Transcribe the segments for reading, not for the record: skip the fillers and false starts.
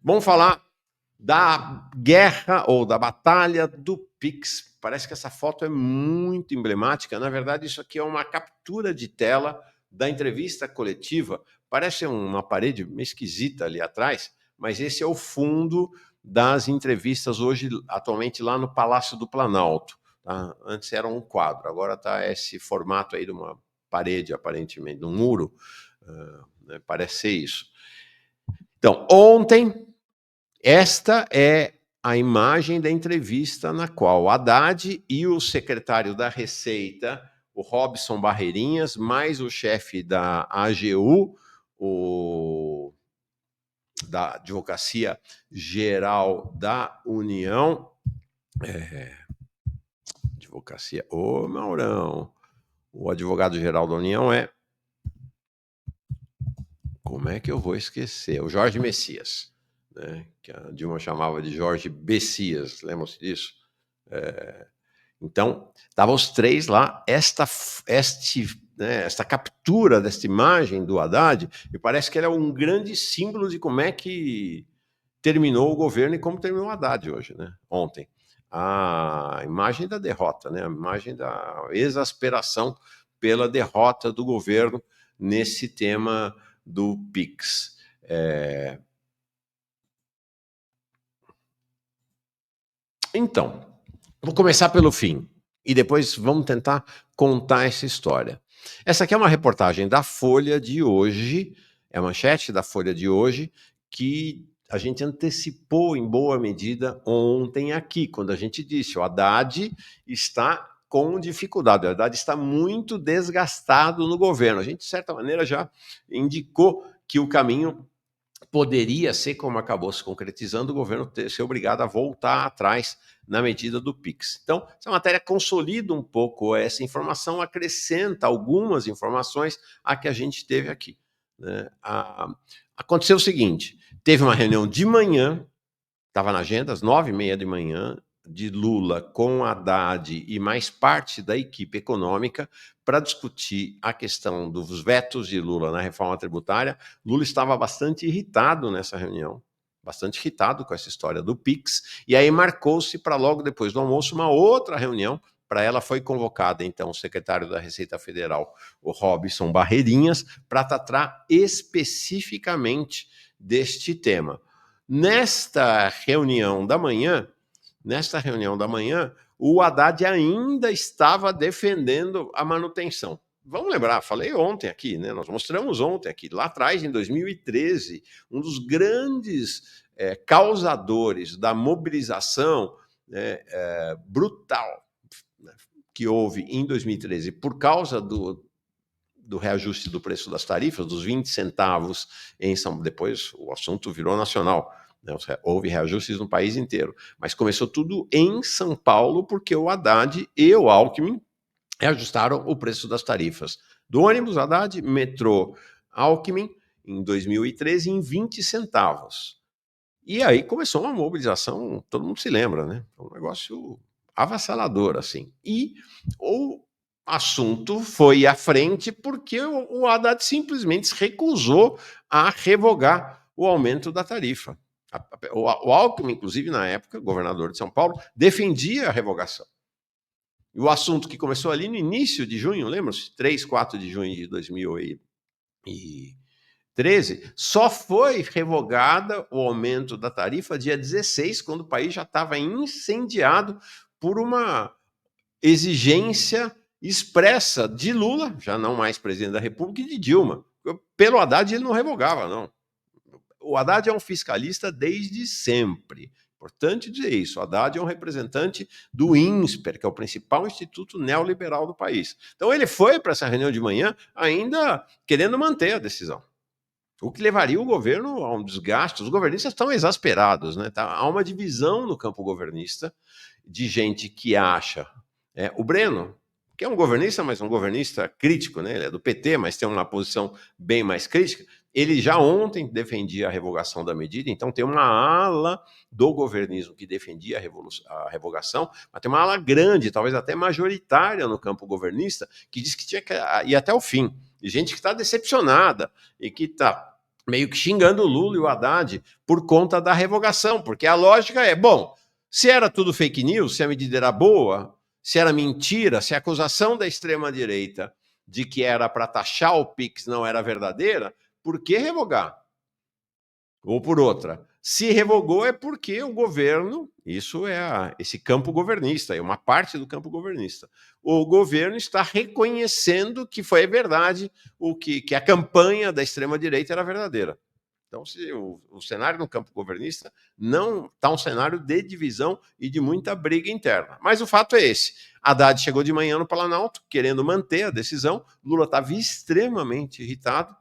Vamos falar da guerra ou da batalha do Pix. Parece que essa foto é muito emblemática. Na verdade, isso aqui é uma captura de tela da entrevista coletiva. Parece uma parede meio esquisita ali atrás, mas esse é o fundo das entrevistas hoje, atualmente, lá no Palácio do Planalto. Tá? Antes era um quadro, agora está esse formato aí de uma parede, aparentemente, de um muro. Parece ser isso. Então, ontem, esta é a imagem da entrevista na qual o Haddad e o secretário da Receita, o Robson Barreirinhas, mais o chefe da AGU, da Advocacia Geral da União, Advocacia, Maurão, o advogado-geral da União é, como é que eu vou esquecer? O Jorge Messias, né, que a Dilma chamava de Jorge Bessias, lembram-se disso? Então, estavam os três lá, esta captura desta imagem do Haddad, me parece que era um grande símbolo de como é que terminou o governo e como terminou o Haddad hoje, né? Ontem. A imagem da derrota, né? A imagem da exasperação pela derrota do governo nesse tema do PIX. Então, vou começar pelo fim e depois vamos tentar contar essa história. Essa aqui é uma reportagem da Folha de hoje, é a manchete da Folha de hoje, que a gente antecipou em boa medida ontem aqui, quando a gente disse: o Haddad está com dificuldade, o Haddad está muito desgastado no governo. A gente, de certa maneira, já indicou que o caminho poderia ser, como acabou se concretizando, o governo ser obrigado a voltar atrás na medida do PIX. Então, essa matéria consolida um pouco essa informação, acrescenta algumas informações a que a gente teve aqui. Né? Aconteceu o seguinte, teve uma reunião de manhã, estava na agenda, às 9h30 da manhã, de Lula com Haddad e mais parte da equipe econômica para discutir a questão dos vetos de Lula na reforma tributária. Lula estava bastante irritado nessa reunião, bastante irritado com essa história do PIX, e aí marcou-se para logo depois do almoço uma outra reunião. Para ela foi convocada, então, o secretário da Receita Federal, o Robson Barreirinhas, para tratar especificamente deste tema. Nesta reunião da manhã, o Haddad ainda estava defendendo a manutenção. Vamos lembrar, falei ontem aqui, né? Nós mostramos ontem aqui, lá atrás, em 2013, um dos grandes causadores da mobilização brutal, né, que houve em 2013 por causa do reajuste do preço das tarifas, dos 20 centavos em São... Depois o assunto virou nacional. Né? Houve reajustes no país inteiro. Mas começou tudo em São Paulo, porque o Haddad e o Alckmin reajustaram o preço das tarifas do ônibus, Haddad, metrô, Alckmin, em 2013, em 20 centavos. E aí começou uma mobilização, todo mundo se lembra, né? Um negócio avassalador, assim. E o assunto foi à frente porque o Haddad simplesmente se recusou a revogar o aumento da tarifa. O Alckmin, inclusive, na época, governador de São Paulo, defendia a revogação. E o assunto que começou ali no início de junho, lembra-se? 3, 4 de junho de 2013, só foi revogada o aumento da tarifa dia 16, quando o país já estava incendiado por uma exigência expressa de Lula, já não mais presidente da República, e de Dilma. Pelo Haddad ele não revogava, não. O Haddad é um fiscalista desde sempre. Importante dizer isso. O Haddad é um representante do INSPER, que é o principal instituto neoliberal do país. Então ele foi para essa reunião de manhã ainda querendo manter a decisão. O que levaria o governo a um desgaste. Os governistas estão exasperados, né? Há uma divisão no campo governista de gente que acha... o Breno, que é um governista, mas um governista crítico, né? Ele é do PT, mas tem uma posição bem mais crítica. Ele já ontem defendia a revogação da medida, então tem uma ala do governismo que defendia a revogação, mas tem uma ala grande, talvez até majoritária no campo governista, que diz que tinha que ir até o fim. E gente que está decepcionada e que está meio que xingando o Lula e o Haddad por conta da revogação, porque a lógica é, bom, se era tudo fake news, se a medida era boa, se era mentira, se a acusação da extrema-direita de que era para taxar o PIX não era verdadeira, por que revogar? Ou por outra, se revogou é porque o governo, isso é esse campo governista, é uma parte do campo governista. O governo está reconhecendo que foi verdade que a campanha da extrema-direita era verdadeira. Então, se o cenário no campo governista não está um cenário de divisão e de muita briga interna. Mas o fato é esse. Haddad chegou de manhã no Planalto, querendo manter a decisão. Lula estava extremamente irritado,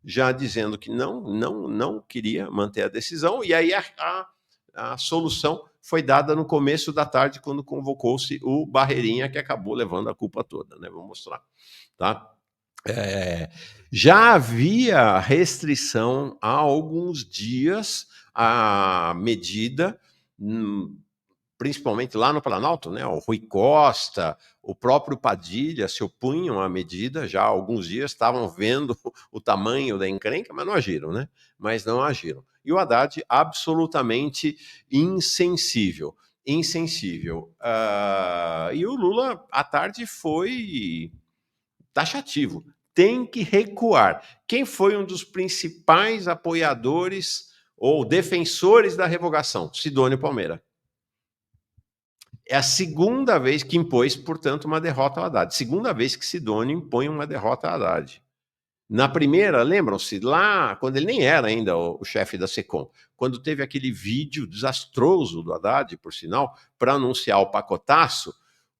já dizendo que não queria manter a decisão. E aí a solução foi dada no começo da tarde, quando convocou-se o Barreirinha, que acabou levando a culpa toda, né? Vou mostrar, tá? Já havia restrição há alguns dias à medida, principalmente lá no Planalto, né? O Rui Costa, o próprio Padilha se opunham à medida, já há alguns dias estavam vendo o tamanho da encrenca, mas não agiram, né? Mas não agiram. E o Haddad absolutamente insensível. E o Lula, à tarde, foi taxativo. Tem que recuar. Quem foi um dos principais apoiadores ou defensores da revogação? Sidônio Palmeira. É a segunda vez que impôs, portanto, uma derrota ao Haddad. Segunda vez que Sidônio impõe uma derrota ao Haddad. Na primeira, lembram-se, lá, quando ele nem era ainda o chefe da SECOM, quando teve aquele vídeo desastroso do Haddad, por sinal, para anunciar o pacotaço,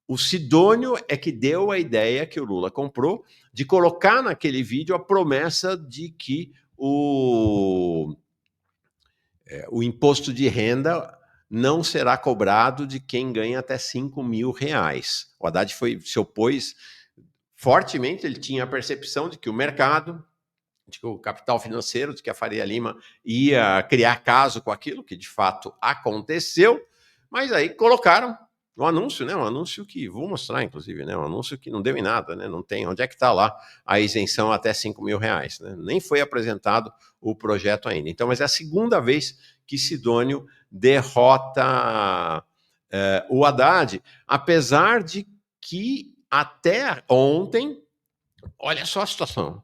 o Sidônio é que deu a ideia que o Lula comprou de colocar naquele vídeo a promessa de que o imposto de renda não será cobrado de quem ganha até R$ 5.000. O Haddad se opôs fortemente, ele tinha a percepção de que o mercado, de que o capital financeiro, de que a Faria Lima ia criar caso com aquilo, que de fato aconteceu, mas aí colocaram um anúncio, né? Um anúncio que vou mostrar, inclusive, né? Um anúncio que não deu em nada, né? Não tem. Onde é que está lá a isenção até R$ 5.000, né? Nem foi apresentado o projeto ainda. Então, mas é a segunda vez que Sidônio derrota o Haddad, apesar de que até ontem, olha só a situação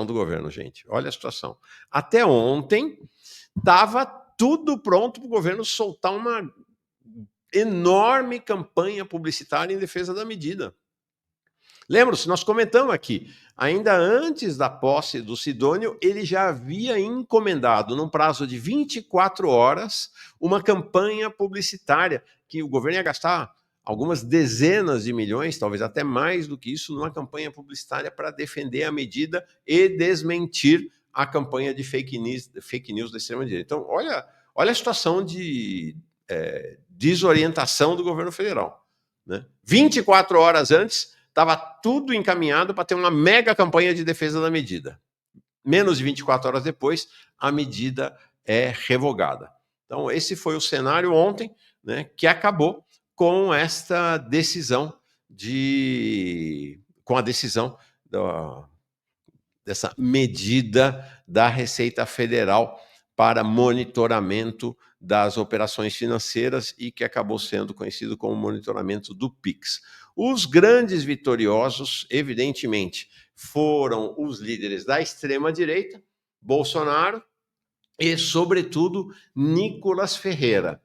do governo, gente. Olha a situação. Até ontem estava tudo pronto para o governo soltar uma enorme campanha publicitária em defesa da medida. Lembram-se, nós comentamos aqui, ainda antes da posse do Sidônio, ele já havia encomendado, num prazo de 24 horas, uma campanha publicitária que o governo ia gastar algumas dezenas de milhões, talvez até mais do que isso, numa campanha publicitária para defender a medida e desmentir a campanha de fake news da extrema-direita. Então, olha a situação de desorientação do governo federal. Né? 24 horas antes, estava tudo encaminhado para ter uma mega campanha de defesa da medida. Menos de 24 horas depois, a medida é revogada. Então, esse foi o cenário ontem, né, que acabou com esta decisão com a decisão dessa medida da Receita Federal para monitoramento das operações financeiras e que acabou sendo conhecido como monitoramento do PIX. Os grandes vitoriosos, evidentemente, foram os líderes da extrema-direita, Bolsonaro e, sobretudo, Nicolas Ferreira.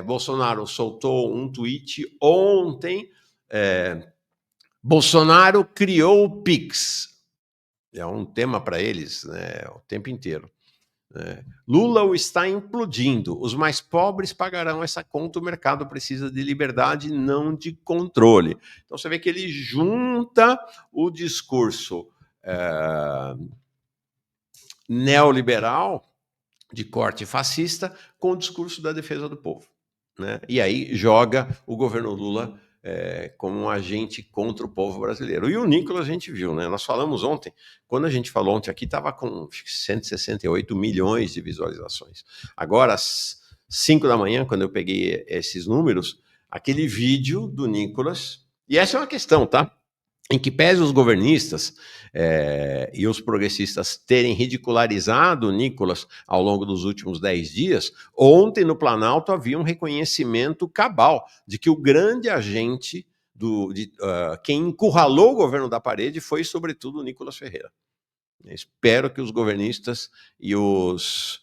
Bolsonaro soltou um tweet ontem, Bolsonaro criou o PIX. É um tema para eles, né, o tempo inteiro. Lula o está implodindo. Os mais pobres pagarão essa conta. O mercado precisa de liberdade, não de controle. Então você vê que ele junta o discurso neoliberal de corte fascista com o discurso da defesa do povo, né? E aí joga o governo Lula como um agente contra o povo brasileiro. E o Nicolas a gente viu, né? Nós falamos ontem, quando a gente falou ontem aqui, estava com 168 milhões de visualizações. Agora, às 5 da manhã, quando eu peguei esses números, aquele vídeo do Nicolas, e essa é uma questão, tá? em que pese os governistas e os progressistas terem ridicularizado o Nicolas ao longo dos últimos 10 dias, ontem no Planalto havia um reconhecimento cabal de que o grande agente, quem encurralou o governo da parede foi, sobretudo, o Nicolas Ferreira. Espero que os governistas e os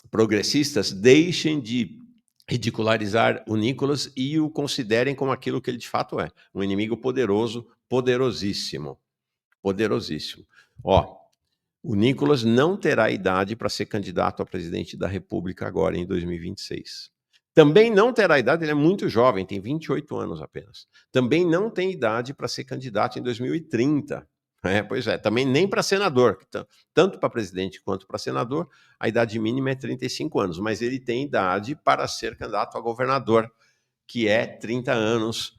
progressistas deixem de ridicularizar o Nicolas e o considerem como aquilo que ele de fato é, um inimigo poderoso, poderosíssimo, poderosíssimo. Ó, o Nicolas não terá idade para ser candidato a presidente da República agora em 2026. Também não terá idade, ele é muito jovem, tem 28 anos apenas. Também não tem idade para ser candidato em 2030. Pois é, também nem para senador, tanto para presidente quanto para senador, a idade mínima é 35 anos, mas ele tem idade para ser candidato a governador, que é 30 anos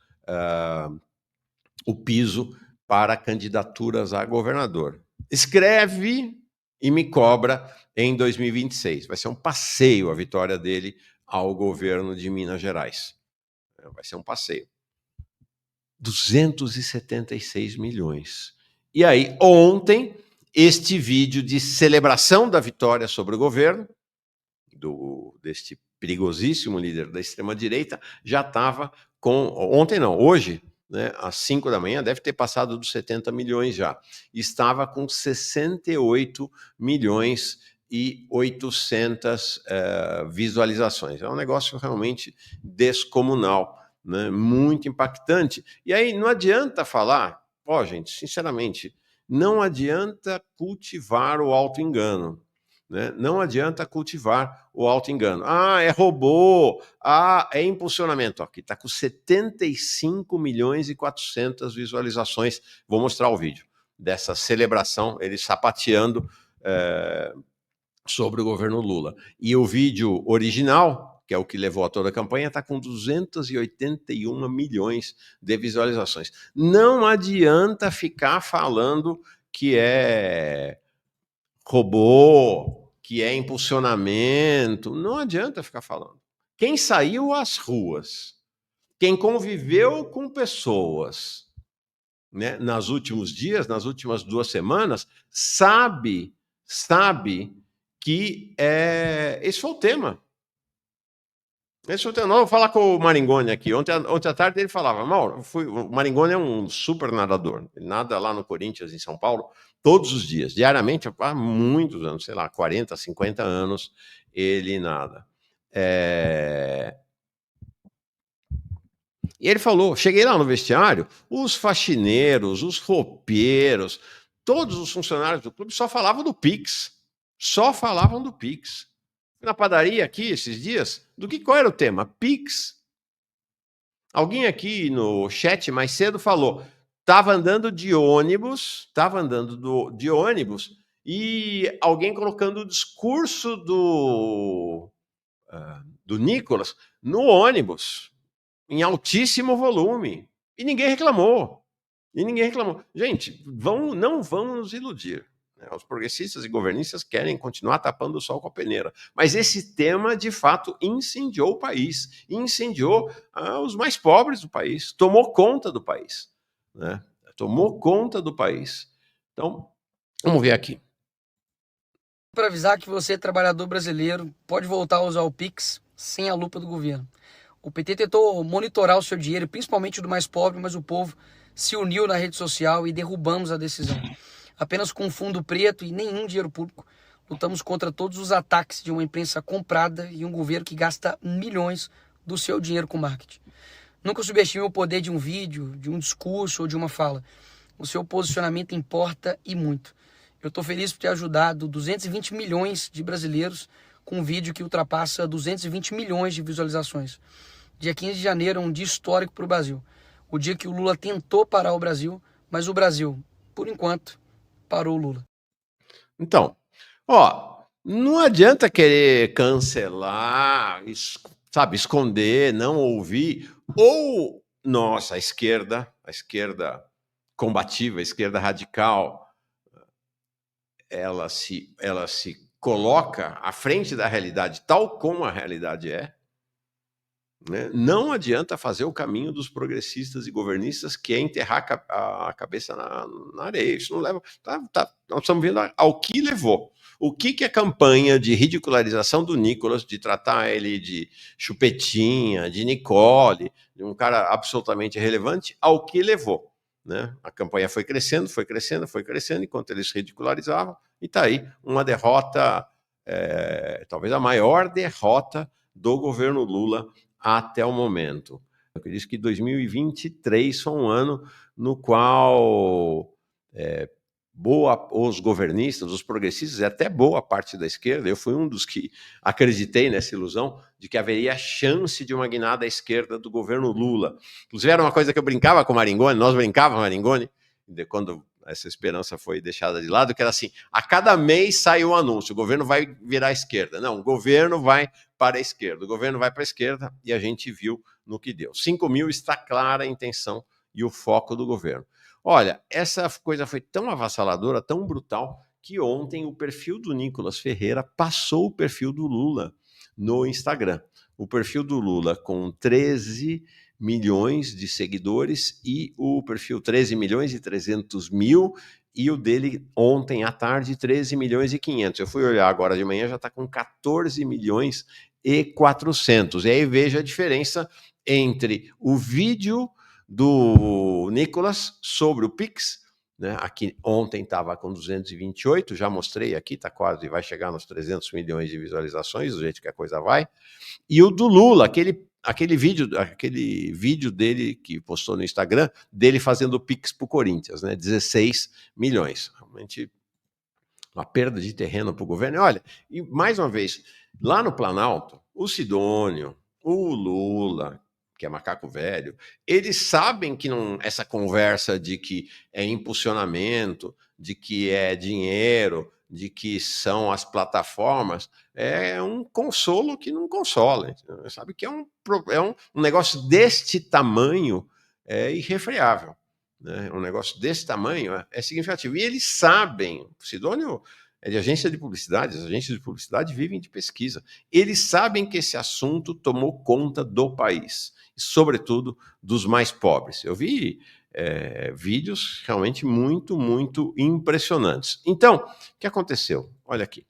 o piso para candidaturas a governador. Escreve e me cobra em 2026. Vai ser um passeio a vitória dele ao governo de Minas Gerais. Vai ser um passeio. 276 milhões. E aí, ontem, este vídeo de celebração da vitória sobre o governo, deste perigosíssimo líder da extrema-direita, já estava com... Ontem não, hoje, né, às 5 da manhã, deve ter passado dos 70 milhões já. Estava com 68 milhões e 800 visualizações. É um negócio realmente descomunal, né, muito impactante. E aí não adianta falar, gente, sinceramente, não adianta cultivar o auto-engano. Né? Não adianta cultivar o auto-engano. É robô, é impulsionamento. Aqui está com 75 milhões e 400 visualizações. Vou mostrar o vídeo dessa celebração, ele sapateando sobre o governo Lula. E o vídeo original, que é o que levou a toda a campanha, está com 281 milhões de visualizações. Não adianta ficar falando que é robô, que é impulsionamento. Não adianta ficar falando. Quem saiu às ruas, quem conviveu com pessoas, né, nos últimos dias, nas últimas 2 semanas, sabe que esse foi o tema. Esse foi o tema. Não, vou falar com o Maringoni aqui. Ontem à tarde ele falava, Mauro, o Maringoni é um super nadador. Ele nada lá no Corinthians, em São Paulo, todos os dias, diariamente, há muitos anos, sei lá, 40, 50 anos, ele nada. E ele falou, cheguei lá no vestiário, os faxineiros, os roupeiros, todos os funcionários do clube só falavam do Pix. Só falavam do Pix. Na padaria aqui, esses dias, qual era o tema? Pix. Alguém aqui no chat mais cedo falou, estava andando de ônibus, e alguém colocando o discurso do Nicolas no ônibus, em altíssimo volume. E ninguém reclamou. Gente, não vamos nos iludir. Né? Os progressistas e governistas querem continuar tapando o sol com a peneira. Mas esse tema, de fato, incendiou o país. Incendiou os mais pobres do país. Tomou conta do país. Né? Tomou conta do país. Então, vamos ver aqui. Para avisar que você, trabalhador brasileiro, pode voltar a usar o Pix sem a lupa do governo. O PT tentou monitorar o seu dinheiro, principalmente o do mais pobre, mas o povo se uniu na rede social e derrubamos a decisão. Apenas com um fundo preto e nenhum dinheiro público, lutamos contra todos os ataques de uma imprensa comprada e um governo que gasta milhões do seu dinheiro com marketing. Nunca subestime o poder de um vídeo, de um discurso ou de uma fala. O seu posicionamento importa e muito. Eu estou feliz por ter ajudado 220 milhões de brasileiros com um vídeo que ultrapassa 220 milhões de visualizações. Dia 15 de janeiro é um dia histórico para o Brasil. O dia que o Lula tentou parar o Brasil, mas o Brasil, por enquanto, parou o Lula. Então, não adianta querer cancelar, esconder, não ouvir, ou, nossa, a esquerda combativa, a esquerda radical, ela se coloca à frente da realidade, tal como a realidade é, né? Não adianta fazer o caminho dos progressistas e governistas, que é enterrar a cabeça na areia. Isso não leva. Nós estamos vendo ao que levou. O que a campanha de ridicularização do Nicolas, de tratar ele de chupetinha, de Nicole, de um cara absolutamente irrelevante, ao que levou, né? A campanha foi crescendo, foi crescendo, foi crescendo, enquanto eles ridicularizavam, e está aí uma derrota, talvez a maior derrota do governo Lula até o momento. Eu disse que 2023 foi um ano no qual os governistas, os progressistas, e até boa parte da esquerda, eu fui um dos que acreditei nessa ilusão de que haveria chance de uma guinada à esquerda do governo Lula. Inclusive, era uma coisa que eu brincava com o Maringoni, nós brincávamos com o Maringoni, quando essa esperança foi deixada de lado, que era assim, a cada mês sai um anúncio, o governo vai virar à esquerda. Não, o governo vai para a esquerda, o governo vai para a esquerda, e a gente viu no que deu. 5 mil está clara a intenção e o foco do governo. Olha, essa coisa foi tão avassaladora, tão brutal, que ontem o perfil do Nicolas Ferreira passou o perfil do Lula no Instagram. O perfil do Lula com 13 milhões de seguidores e o perfil 13 milhões e 300 mil, e o dele ontem à tarde 13 milhões e 500. Eu fui olhar agora de manhã, já está com 14 milhões e 400. E aí veja a diferença entre o vídeo do Nicolas sobre o Pix, né? Aqui ontem estava com 228, já mostrei aqui, está quase, vai chegar nos 300 milhões de visualizações, do jeito que a coisa vai. E o do Lula, aquele vídeo dele que postou no Instagram, dele fazendo o Pix para o Corinthians, né? 16 milhões. Realmente uma perda de terreno para o governo. E olha, e mais uma vez, lá no Planalto, o Sidônio, o Lula, que é macaco velho, eles sabem que não, essa conversa de que é impulsionamento, de que é dinheiro, de que são as plataformas, é um consolo que não consola. Sabe que é um negócio deste tamanho irrefreável. Né? Um negócio desse tamanho é significativo. E eles sabem, o Sidônio é de agência de publicidade, as agências de publicidade vivem de pesquisa. Eles sabem que esse assunto tomou conta do país, e, sobretudo, dos mais pobres. Eu vi vídeos realmente muito, muito impressionantes. Então, o que aconteceu? Olha aqui.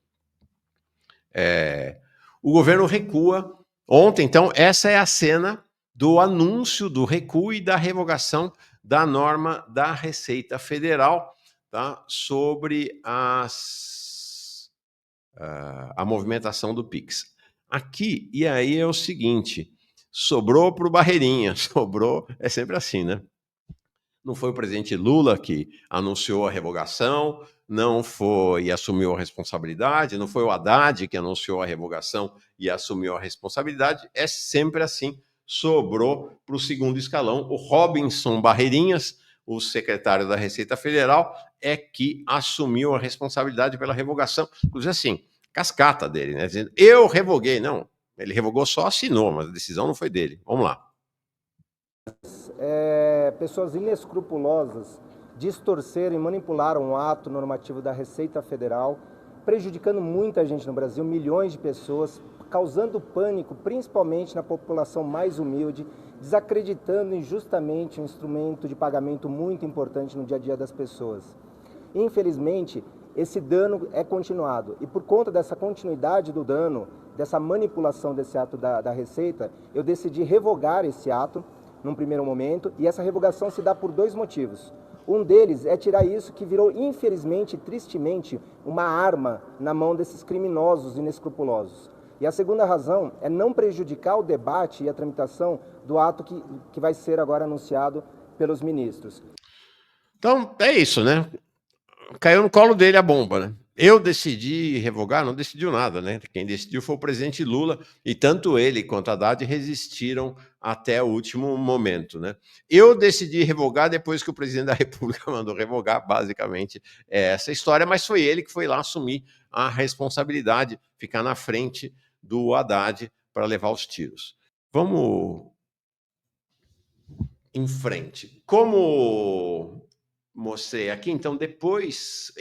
O governo recua. Ontem, então, essa é a cena do anúncio do recuo e da revogação da norma da Receita Federal, tá, sobre a movimentação do Pix. Aqui, e aí é o seguinte, sobrou para o Barreirinha, sobrou, é sempre assim, né? Não foi o presidente Lula que anunciou a revogação, não foi e assumiu a responsabilidade, não foi o Haddad que anunciou a revogação e assumiu a responsabilidade, é sempre assim, sobrou para o segundo escalão. O Robinson Barreirinhas, o secretário da Receita Federal, é que assumiu a responsabilidade pela revogação, inclusive assim, cascata dele, né? Dizendo, eu revoguei. Não, ele revogou, só assinou, mas a decisão não foi dele. Vamos lá. Pessoas inescrupulosas distorceram e manipularam o ato normativo da Receita Federal, prejudicando muita gente no Brasil, milhões de pessoas, causando pânico, principalmente na população mais humilde, desacreditando injustamente um instrumento de pagamento muito importante no dia a dia das pessoas. Infelizmente, esse dano é continuado e por conta dessa continuidade do dano, dessa manipulação desse ato da Receita, eu decidi revogar esse ato num primeiro momento, e essa revogação se dá por dois motivos. Um deles é tirar isso que virou, infelizmente e tristemente, uma arma na mão desses criminosos inescrupulosos. E a segunda razão é não prejudicar o debate e a tramitação do ato que vai ser agora anunciado pelos ministros. Então, é isso, né? Caiu no colo dele a bomba, né? Eu decidi revogar, não decidiu nada, né? Quem decidiu foi o presidente Lula, e tanto ele quanto a Haddad resistiram até o último momento, né? Eu decidi revogar depois que o presidente da República mandou revogar, basicamente é essa história, mas foi ele que foi lá assumir a responsabilidade, ficar na frente do Haddad para levar os tiros. Vamos em frente. Como mostrei aqui, então, depois,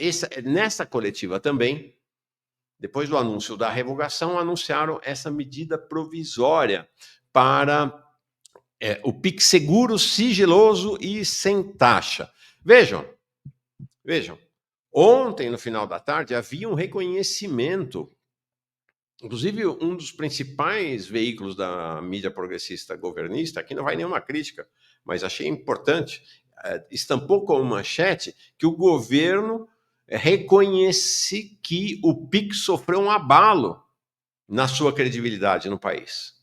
nessa coletiva também, depois do anúncio da revogação, anunciaram essa medida provisória para o PIX seguro, sigiloso e sem taxa. Vejam, ontem, no final da tarde, havia um reconhecimento, inclusive um dos principais veículos da mídia progressista governista, aqui não vai nenhuma crítica, mas achei importante, estampou como manchete que o governo reconhece que o PIX sofreu um abalo na sua credibilidade no país.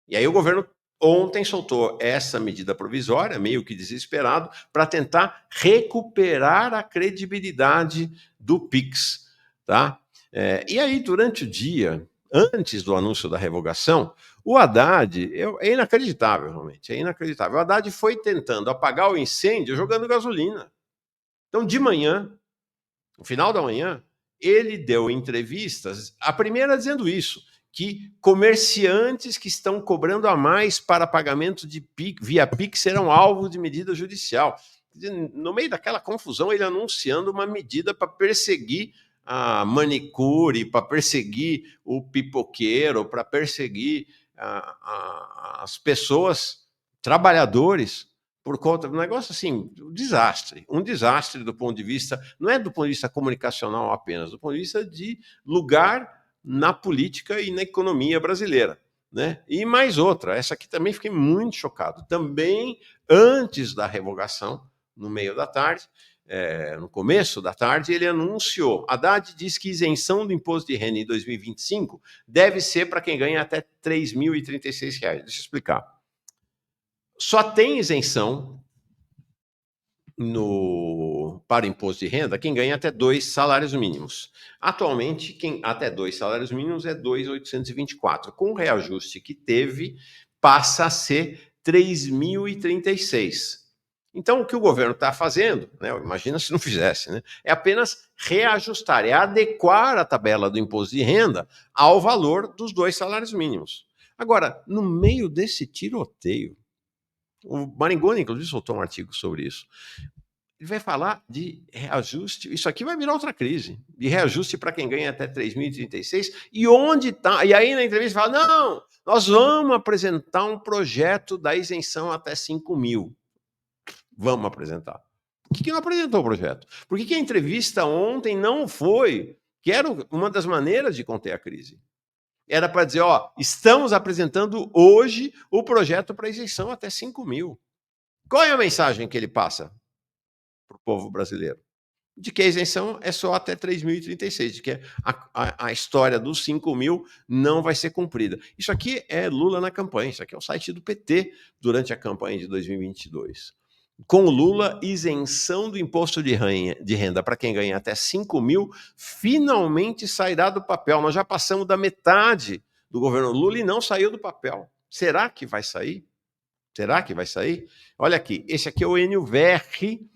E aí o governo ontem soltou essa medida provisória, meio que desesperado, para tentar recuperar a credibilidade do PIX, tá? E aí, durante o dia, antes do anúncio da revogação, o Haddad, é inacreditável, realmente, é inacreditável. O Haddad foi tentando apagar o incêndio jogando gasolina. Então, de manhã, no final da manhã, ele deu entrevistas, a primeira dizendo isso, que comerciantes que estão cobrando a mais para pagamento de PIX, via PIX serão alvo de medida judicial. No meio daquela confusão, ele anunciando uma medida para perseguir a manicure, para perseguir o pipoqueiro, para perseguir as pessoas, trabalhadores, por conta do negócio assim, um desastre do ponto de vista, não é do ponto de vista comunicacional apenas, do ponto de vista de lugar na política e na economia brasileira, né? E mais outra, essa aqui também fiquei muito chocado, também antes da revogação, no meio da tarde, no começo da tarde, ele anunciou, Haddad diz que isenção do imposto de renda em 2025 deve ser para quem ganha até R$ 3.036. Deixa eu explicar. Só tem isenção para imposto de renda quem ganha até 2 salários mínimos. Atualmente, quem até 2 salários mínimos é 2.824. Com o reajuste que teve, passa a ser 3.036. Então, o que o governo está fazendo, né, imagina se não fizesse, né, é apenas reajustar, é adequar a tabela do imposto de renda ao valor dos 2 salários mínimos. Agora, no meio desse tiroteio, o Maringoni, inclusive, soltou um artigo sobre isso. Ele vai falar de reajuste. Isso aqui vai virar outra crise. De reajuste para quem ganha até 3.036. E onde está? E aí na entrevista fala: não, nós vamos apresentar um projeto da isenção até 5.000. Vamos apresentar. Por que não apresentou o projeto? Por que a entrevista ontem não foi? Que era uma das maneiras de conter a crise. Era para dizer, estamos apresentando hoje o projeto para isenção até 5.000. Qual é a mensagem que ele passa para o povo brasileiro? De que a isenção é só até 3.036, de que a história dos 5.000 não vai ser cumprida. Isso aqui é Lula na campanha, isso aqui é o site do PT durante a campanha de 2022. Com o Lula, isenção do imposto de renda para quem ganha até 5.000 finalmente sairá do papel. Nós já passamos da metade do governo Lula e não saiu do papel. Será que vai sair? Será que vai sair? Olha aqui, esse aqui é o Enio Verri.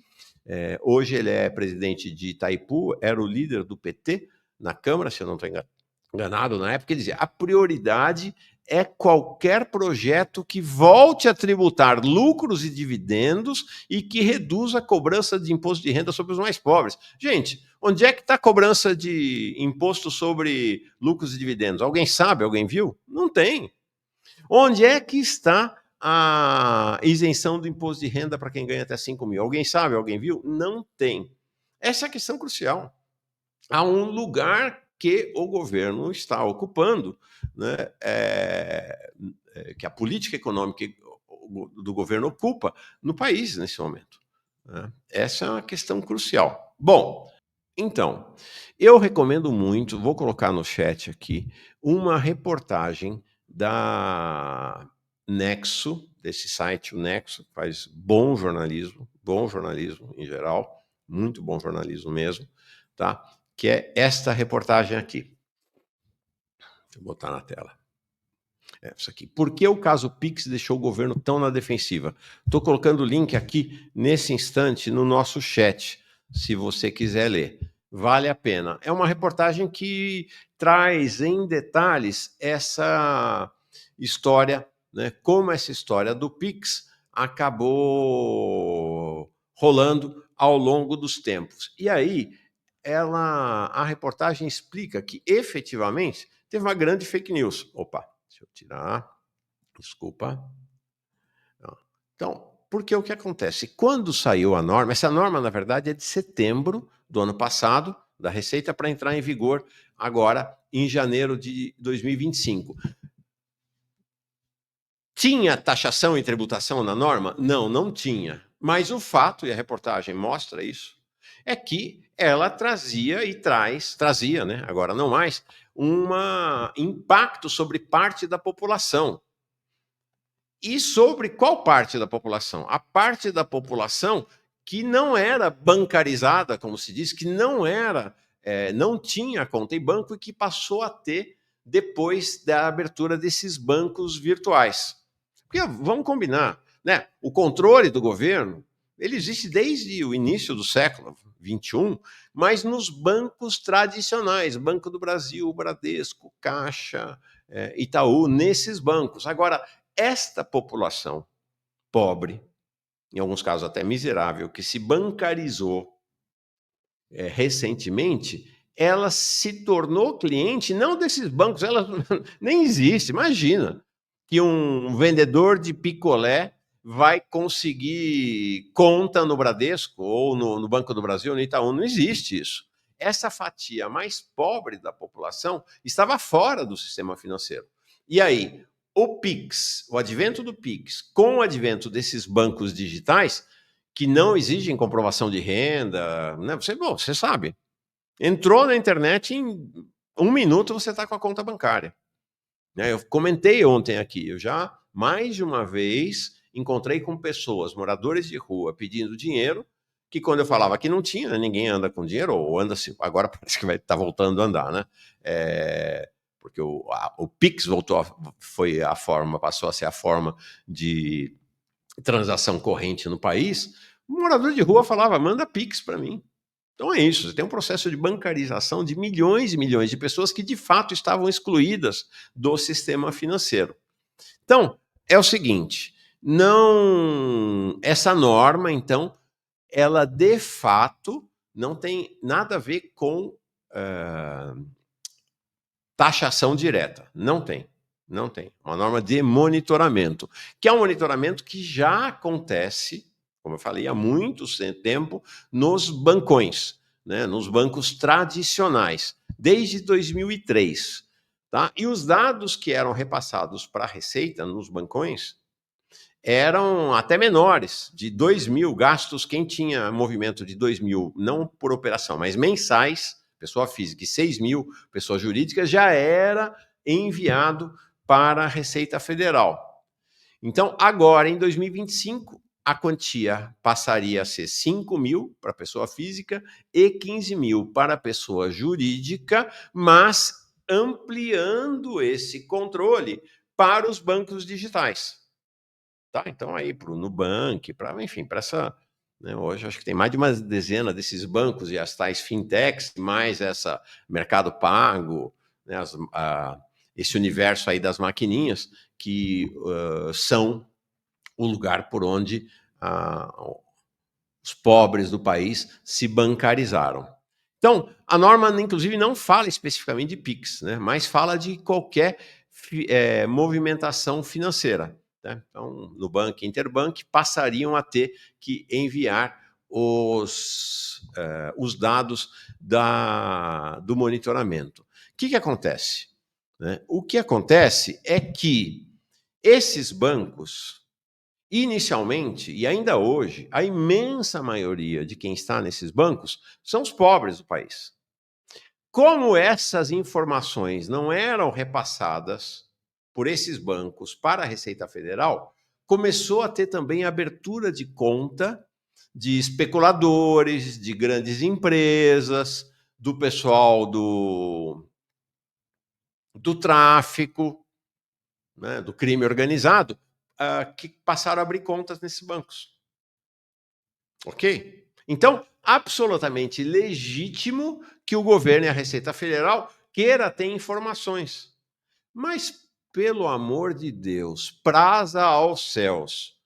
Hoje ele é presidente de Itaipu, era o líder do PT na Câmara, se eu não estou enganado, na época ele dizia, a prioridade é qualquer projeto que volte a tributar lucros e dividendos e que reduza a cobrança de imposto de renda sobre os mais pobres. Gente, onde é que está a cobrança de imposto sobre lucros e dividendos? Alguém sabe? Alguém viu? Não tem. Onde é que está a isenção do imposto de renda para quem ganha até 5.000? Alguém sabe? Alguém viu? Não tem. Essa é a questão crucial. Há um lugar que o governo está ocupando, né, que a política econômica do governo ocupa no país nesse momento. Né? Essa é uma questão crucial. Bom, então, eu recomendo muito, vou colocar no chat aqui, uma reportagem da Nexo, desse site, o Nexo, que faz bom jornalismo em geral, muito bom jornalismo mesmo, tá? Que é esta reportagem aqui. Deixa eu botar na tela. Isso aqui. Por que o caso Pix deixou o governo tão na defensiva? Estou colocando o link aqui, nesse instante, no nosso chat, se você quiser ler. Vale a pena. É uma reportagem que traz em detalhes essa história, né, como essa história do Pix acabou rolando ao longo dos tempos. E aí, a reportagem explica que, efetivamente, teve uma grande fake news. Opa, deixa eu tirar. Desculpa. Então, porque o que acontece? Quando saiu a norma, essa norma, na verdade, é de setembro do ano passado, da Receita, para entrar em vigor agora em janeiro de 2025. Tinha taxação e tributação na norma? Não, não tinha. Mas o fato, e a reportagem mostra isso, é que ela trazia e trazia, né, agora não mais, um impacto sobre parte da população. E sobre qual parte da população? A parte da população que não era bancarizada, como se diz, que não era, não tinha conta em banco e que passou a ter depois da abertura desses bancos virtuais. Porque vamos combinar, né? O controle do governo ele existe desde o início do século XXI, mas nos bancos tradicionais, Banco do Brasil, Bradesco, Caixa, Itaú, nesses bancos. Agora, esta população pobre, em alguns casos até miserável, que se bancarizou recentemente, ela se tornou cliente não desses bancos, ela nem existe. Imagina que um vendedor de picolé vai conseguir conta no Bradesco ou no Banco do Brasil, no Itaú. Não existe isso. Essa fatia mais pobre da população estava fora do sistema financeiro. E aí, o Pix, o advento do Pix, com o advento desses bancos digitais, que não exigem comprovação de renda, né? Você sabe. Entrou na internet, em 1 minuto você está com a conta bancária. Eu comentei ontem aqui, eu já, mais de uma vez, encontrei com pessoas, moradores de rua, pedindo dinheiro, que quando eu falava que não tinha, ninguém anda com dinheiro, ou anda, agora parece que vai estar voltando a andar, né? Porque o Pix foi a forma, passou a ser a forma de transação corrente no país. O morador de rua falava, manda Pix para mim. Então é isso, você tem um processo de bancarização de milhões e milhões de pessoas que de fato estavam excluídas do sistema financeiro. Então, é o seguinte, essa norma, então, ela de fato não tem nada a ver com taxação direta. Não tem. Não tem. Uma norma de monitoramento, que é um monitoramento que já acontece, como eu falei, há muito tempo, nos bancões, né, nos bancos tradicionais, desde 2003. Tá? E os dados que eram repassados para a Receita nos bancões eram até menores, de 2.000 gastos. Quem tinha movimento de 2.000, não por operação, mas mensais, pessoa física, e 6.000, pessoa jurídica, já era enviado para a Receita Federal. Então, agora, em 2025, a quantia passaria a ser 5.000 para pessoa física e 15.000 para pessoa jurídica, mas ampliando esse controle para os bancos digitais. Tá? Então, aí, para o Nubank, enfim, para essa. Né, hoje, acho que tem mais de uma dezena desses bancos e as tais fintechs, mais essa Mercado Pago, né, esse universo aí das maquininhas, que são o lugar por onde os pobres do país se bancarizaram. Então, a norma, inclusive, não fala especificamente de Pix, né, mas fala de qualquer movimentação financeira. Né? Então, Nubank e Interbank passariam a ter que enviar os dados do monitoramento. O que acontece? Né? O que acontece é que esses bancos, inicialmente, e ainda hoje, a imensa maioria de quem está nesses bancos são os pobres do país. Como essas informações não eram repassadas por esses bancos para a Receita Federal, começou a ter também abertura de conta de especuladores, de grandes empresas, do pessoal do tráfico, né, do crime organizado, que passaram a abrir contas nesses bancos. Ok? Então, absolutamente legítimo que o governo e a Receita Federal queira ter informações. Mas, pelo amor de Deus, praza aos céus.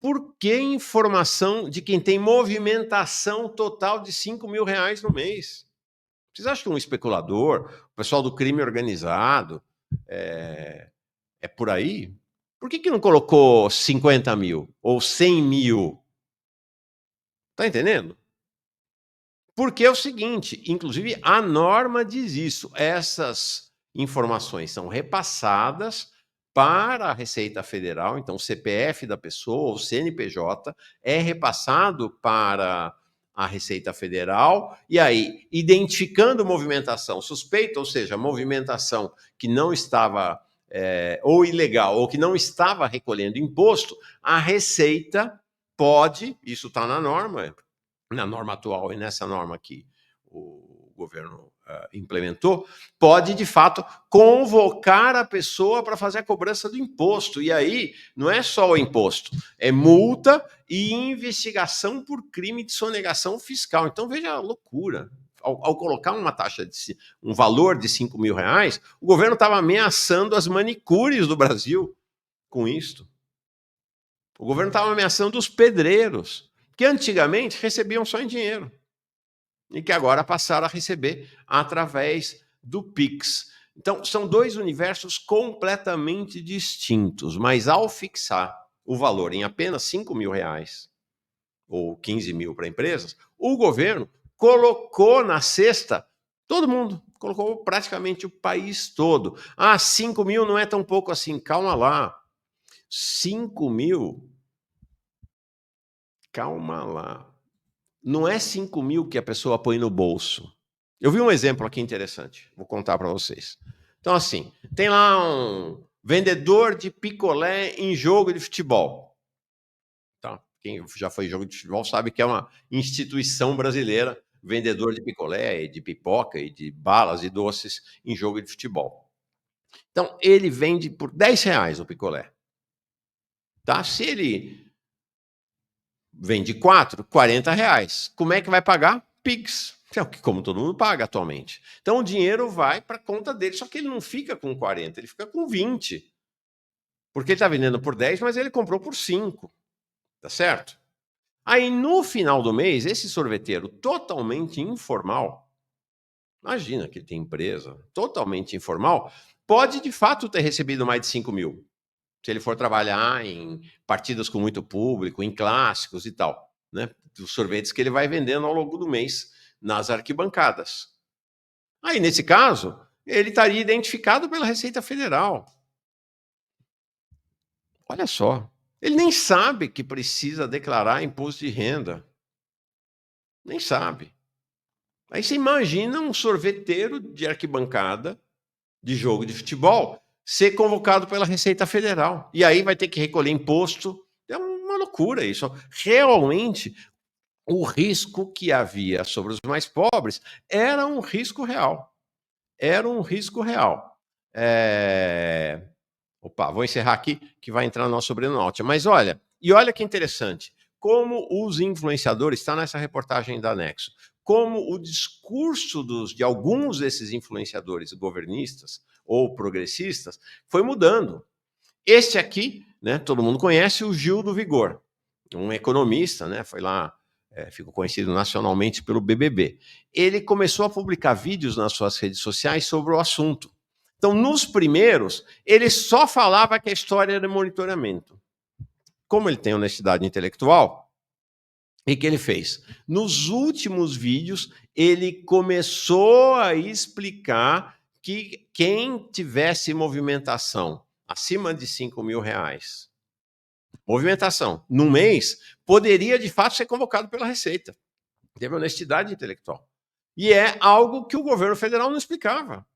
Por que informação de quem tem movimentação total de 5.000 reais no mês? Vocês acham que um especulador, o pessoal do crime organizado, é por aí? Por que não colocou 50 mil ou 100 mil? Tá entendendo? Porque é o seguinte, inclusive a norma diz isso, essas informações são repassadas para a Receita Federal, então o CPF da pessoa, o CNPJ, é repassado para a Receita Federal, e aí, identificando movimentação suspeita, ou seja, movimentação que não estava, ou ilegal, ou que não estava recolhendo imposto, a Receita pode, isso está na norma atual e nessa norma que o governo implementou, pode, de fato, convocar a pessoa para fazer a cobrança do imposto. E aí, não é só o imposto, é multa e investigação por crime de sonegação fiscal. Então, veja a loucura. Ao colocar uma taxa, um valor de 5 mil reais, o governo estava ameaçando as manicures do Brasil com isto. O governo estava ameaçando os pedreiros, que antigamente recebiam só em dinheiro e que agora passaram a receber através do Pix. Então, são dois universos completamente distintos, mas ao fixar o valor em apenas 5 mil reais, ou 15 mil para empresas, o governo colocou na cesta todo mundo, colocou praticamente o país todo. 5 mil não é tão pouco assim, calma lá. 5 mil, calma lá. Não é 5 mil que a pessoa põe no bolso. Eu vi um exemplo aqui interessante, vou contar para vocês. Então, assim, tem lá um vendedor de picolé em jogo de futebol. Tá? Quem já foi em jogo de futebol sabe que é uma instituição brasileira, vendedor de picolé, de pipoca e de balas e doces em jogo de futebol. Então, ele vende por 10 reais o picolé. Tá? Se ele vende 4, 40 reais. Como é que vai pagar? Pix. É o que, como todo mundo paga atualmente. Então o dinheiro vai para a conta dele, só que ele não fica com 40, ele fica com 20. Porque ele está vendendo por 10, mas ele comprou por 5. Tá certo? Aí no final do mês, esse sorveteiro totalmente informal, imagina que ele tem empresa, totalmente informal, pode de fato ter recebido mais de 5 mil. Se ele for trabalhar em partidas com muito público, em clássicos e tal, né? Dos sorvetes que ele vai vendendo ao longo do mês nas arquibancadas. Aí, nesse caso, ele estaria identificado pela Receita Federal. Olha só, ele nem sabe que precisa declarar imposto de renda. Nem sabe. Aí você imagina um sorveteiro de arquibancada de jogo de futebol ser convocado pela Receita Federal. E aí vai ter que recolher imposto. É uma loucura isso. Realmente, o risco que havia sobre os mais pobres era um risco real. Era um risco real. Opa, vou encerrar aqui, que vai entrar no nosso Brenout. Mas olha, e olha que interessante, como os influenciadores, está nessa reportagem da Nexo, como o discurso de alguns desses influenciadores governistas ou progressistas foi mudando. Este aqui, né, todo mundo conhece, o Gil do Vigor, um economista, né, foi lá, ficou conhecido nacionalmente pelo BBB. Ele começou a publicar vídeos nas suas redes sociais sobre o assunto. Então, nos primeiros, ele só falava que a história era monitoramento. Como ele tem honestidade intelectual, o que ele fez? Nos últimos vídeos, ele começou a explicar que quem tivesse movimentação acima de 5 mil reais, movimentação, num mês, poderia de fato ser convocado pela Receita. Teve honestidade intelectual. E é algo que o governo federal não explicava.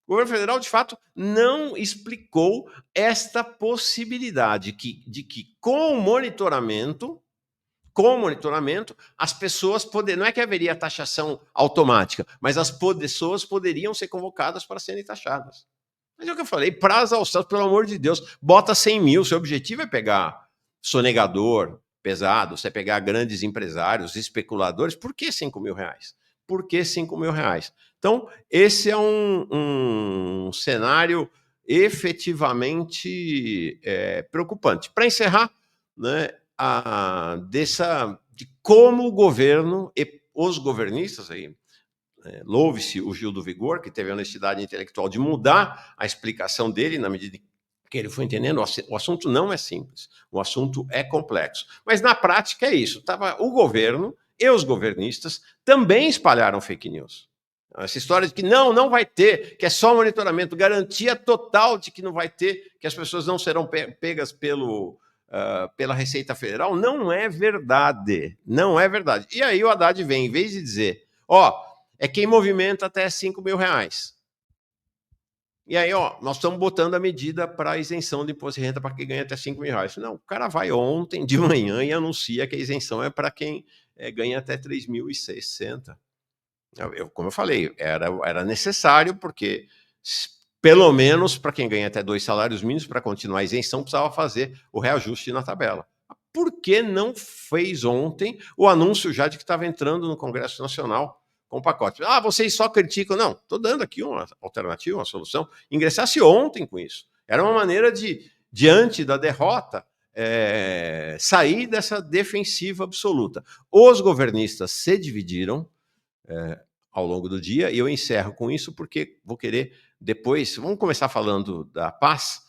O governo federal, de fato, não explicou esta possibilidade de que com o monitoramento, as pessoas poderiam, não é que haveria taxação automática, mas as pessoas poderiam ser convocadas para serem taxadas. Mas é o que eu falei, prazo aos céus, pelo amor de Deus, bota 100 mil, seu objetivo é pegar sonegador pesado, você pegar grandes empresários, especuladores, por que 5 mil reais? Por que 5 mil reais? Então, esse é um cenário efetivamente preocupante. Para encerrar, né, de como o governo e os governistas aí, louve-se o Gil do Vigor, que teve a honestidade intelectual de mudar a explicação dele na medida Porque ele foi entendendo, o assunto não é simples, o assunto é complexo. Mas na prática é isso, o governo e os governistas também espalharam fake news. Essa história de que não vai ter, que é só monitoramento, garantia total de que não vai ter, que as pessoas não serão pegas pela Receita Federal, não é verdade. Não é verdade. E aí o Haddad vem, em vez de dizer, é quem movimenta até R$5.000. E aí, nós estamos botando a medida para isenção de imposto de renda para quem ganha até R$5.000. Não, o cara vai ontem de manhã e anuncia que a isenção é para quem ganha até 3.060. Como eu falei, era necessário, porque pelo menos para quem ganha até 2 salários mínimos, para continuar a isenção, precisava fazer o reajuste na tabela. Por que não fez ontem o anúncio já de que estava entrando no Congresso Nacional com o pacote? Vocês só criticam. Não, estou dando aqui uma alternativa, uma solução. Ingressasse ontem com isso. Era uma maneira de, diante da derrota, sair dessa defensiva absoluta. Os governistas se dividiram ao longo do dia, e eu encerro com isso porque vou querer depois, vamos começar falando da paz,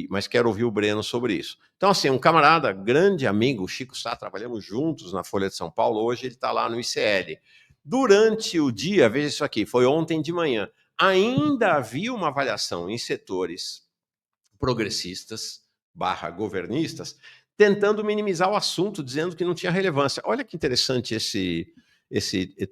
mas quero ouvir o Breno sobre isso. Então, assim, um camarada, grande amigo, Chico Sá, trabalhamos juntos na Folha de São Paulo, hoje ele está lá no ICL. Durante o dia, veja isso aqui, foi ontem de manhã, ainda havia uma avaliação em setores progressistas / governistas, tentando minimizar o assunto, dizendo que não tinha relevância. Olha que interessante esse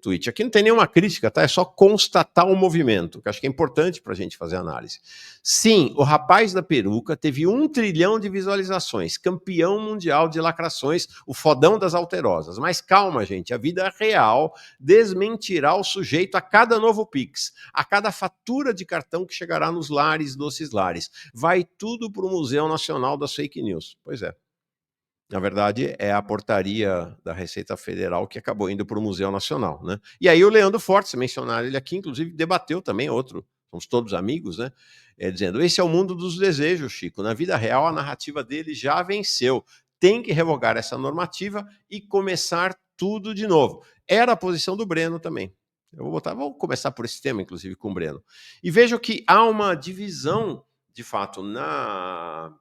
tweet. Aqui não tem nenhuma crítica, tá? É só constatar o movimento, que acho que é importante para a gente fazer análise. Sim, o rapaz da peruca teve 1 trilhão de visualizações, campeão mundial de lacrações, o fodão das alterosas. Mas calma, gente, a vida real desmentirá o sujeito a cada novo Pix, a cada fatura de cartão que chegará nos lares desses lares. Vai tudo para o Museu Nacional das Fake News. Pois é. Na verdade, é a portaria da Receita Federal que acabou indo para o Museu Nacional, né? E aí o Leandro Fortes, mencionaram ele aqui, inclusive debateu também somos todos amigos, né? Dizendo, esse é o mundo dos desejos, Chico. Na vida real, a narrativa dele já venceu. Tem que revogar essa normativa e começar tudo de novo. Era a posição do Breno também. Vou começar por esse tema, inclusive, com o Breno. E vejo que há uma divisão, de fato, no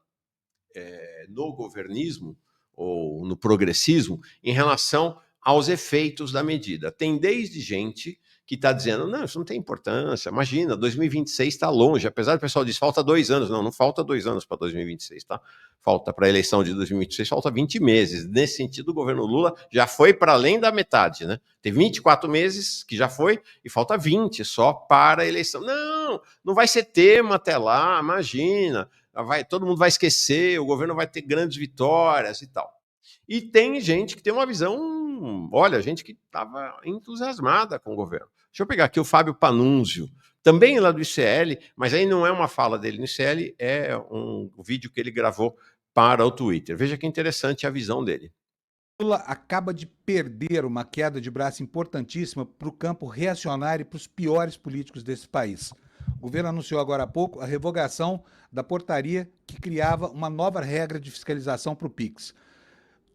governismo, ou no progressismo, em relação aos efeitos da medida. Tem desde gente que está dizendo, não, isso não tem importância, imagina, 2026 está longe, apesar do pessoal dizer, falta 2 anos. Não falta 2 anos para 2026, tá? Falta para a eleição de 2026, falta 20 meses. Nesse sentido, o governo Lula já foi para além da metade, né? Tem 24 meses que já foi, e falta 20 só para a eleição. Não vai ser tema até lá, imagina. Todo mundo vai esquecer, o governo vai ter grandes vitórias e tal. E tem gente que tem uma visão, gente que estava entusiasmada com o governo. Deixa eu pegar aqui o Fábio Panunzio, também lá do ICL, mas aí não é uma fala dele no ICL, é um vídeo que ele gravou para o Twitter. Veja que interessante a visão dele. Lula acaba de perder uma queda de braço importantíssima para o campo reacionário e para os piores políticos desse país. O governo anunciou agora há pouco a revogação da portaria que criava uma nova regra de fiscalização para o PIX.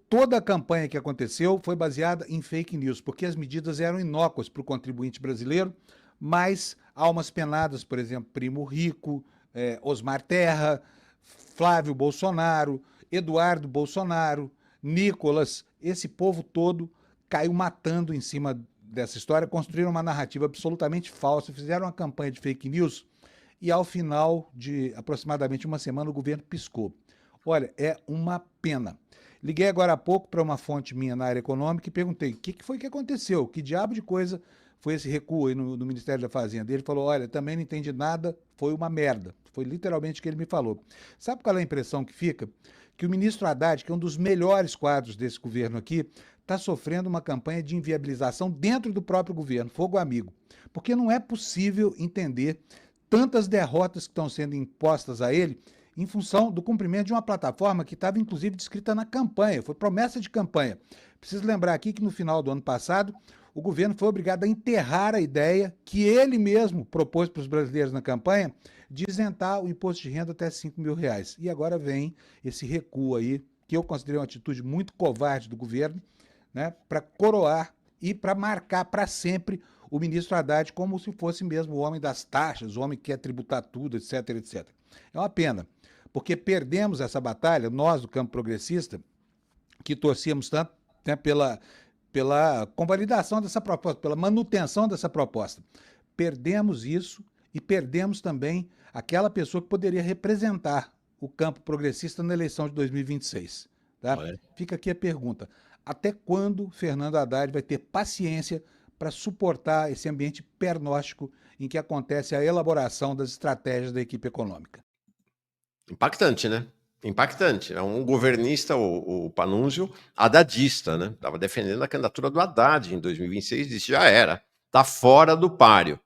Toda a campanha que aconteceu foi baseada em fake news, porque as medidas eram inócuas para o contribuinte brasileiro, mas almas penadas, por exemplo, Primo Rico, Osmar Terra, Flávio Bolsonaro, Eduardo Bolsonaro, Nicolas, esse povo todo caiu matando em cima dessa história, construíram uma narrativa absolutamente falsa, fizeram uma campanha de fake news e ao final de aproximadamente uma semana o governo piscou. Olha, é uma pena. Liguei agora há pouco para uma fonte minha na área econômica e perguntei o que foi que aconteceu, que diabo de coisa foi esse recuo aí no Ministério da Fazenda. Ele falou, olha, também não entendi nada, foi uma merda. Foi literalmente o que ele me falou. Sabe qual é a impressão que fica? Que o ministro Haddad, que é um dos melhores quadros desse governo aqui, está sofrendo uma campanha de inviabilização dentro do próprio governo, fogo amigo. Porque não é possível entender tantas derrotas que estão sendo impostas a ele em função do cumprimento de uma plataforma que estava, inclusive, descrita na campanha, foi promessa de campanha. Preciso lembrar aqui que no final do ano passado, o governo foi obrigado a enterrar a ideia que ele mesmo propôs para os brasileiros na campanha de isentar o imposto de renda até R$5.000. E agora vem esse recuo aí, que eu considerei uma atitude muito covarde do governo, né, para coroar e para marcar para sempre o ministro Haddad como se fosse mesmo o homem das taxas, o homem que quer tributar tudo, etc, etc. É uma pena, porque perdemos essa batalha, nós do campo progressista, que torcíamos tanto, né, pela convalidação dessa proposta, pela manutenção dessa proposta. Perdemos isso e perdemos também aquela pessoa que poderia representar o campo progressista na eleição de 2026. Tá? Olha. Fica aqui a pergunta: até quando Fernando Haddad vai ter paciência para suportar esse ambiente pernóstico em que acontece a elaboração das estratégias da equipe econômica? Impactante, né? Impactante. É um governista, o Panunzio, haddadista, né? Estava defendendo a candidatura do Haddad em 2026, disse já era, está fora do páreo.